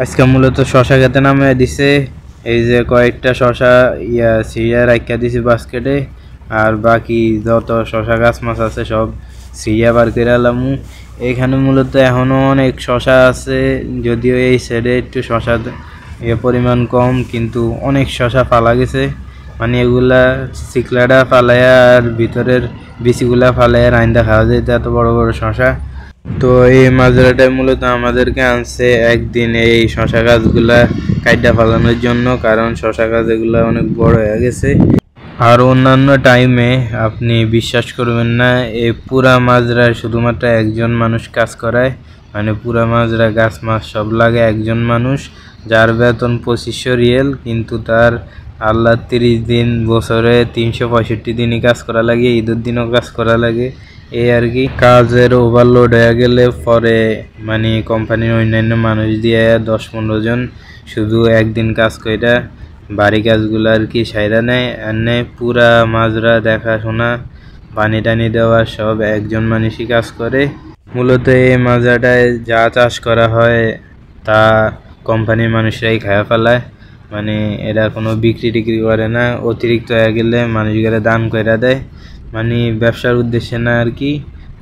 আজকে মূলত শশা খেতে নামে দিছে। এই যে কয়েকটা শশা সিরিয়া রাখা দিছি বাস্কেটে, আর বাকি যত শশা গাছ মাছ আছে সব সিরিয়া বার করে আলামু। এখানে মূলত এখনো অনেক শশা আছে, যদিও এই সাইডে একটু শশা পরিমাণ কম, কিন্তু অনেক শশা ফালা গেছে। মানে এগুলা চিকলাটা ফালাইয়া আর ভিতরের বিচিগুলা ফালাইয়া রাইন্দা খাওয়া যায়, এত বড় বড় শশা। তো এই মাজরাটা মূলত আমাদেরকে আনছে একদিন এই শশা গাছগুলা কাইটা ফেলানোর জন্য, কারণ শশা গাছ এগুলা অনেক বড় হয়ে গেছে। আর অন্যান্য টাইমে আপনি বিশ্বাস করবেন না, এই পুরা মাজরা শুধুমাত্র একজন মানুষ কাজ করায়। মানে পুরা মাজরা গাছ মাছ সব লাগে একজন মানুষ, যার বেতন 2500 রিয়েল, কিন্তু তার আল্লাহ 30 দিন বছরে 365 দিনই কাজ করা লাগে, ঈদের দিনও কাজ করা লাগে। এই আর কি, কাজের ওভারলোড হয়ে গেলে পরে মানে কোম্পানির অন্যান্য মানুষ দিয়ে 10-15 জন শুধু একদিন কাজ কইরা বাড়ি কাজগুলো আর কি সাইরা নেয়। এনে পুরা মাজরা দেখাশোনা পানি টানি দেওয়া সব একজন মানুষই কাজ করে। মূলত এই মাজরাটায় যা চাষ করা হয় তা কোম্পানির মানুষরাই খায়া ফেলায়। মানে এরা কোনো বিক্রি টিক্রি করে না, অতিরিক্ত হয়ে গেলে মানুষগুলো দান কইরা দেয়, মানে ব্যবসার উদ্দেশ্যে না আর কি।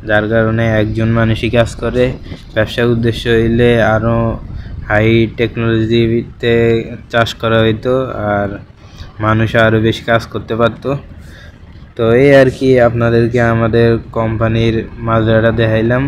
যার কারণে একজন মানুষই কাজ করে। ব্যবসার উদ্দেশ্য হইলে আরও হাই টেকনোলজিতে চাষ করা হইতো, আর মানুষ আরও বেশি কাজ করতে পারতো। তো এই আর কি, আপনাদেরকে আমাদের কোম্পানির মাজরাটা দেখাইলাম।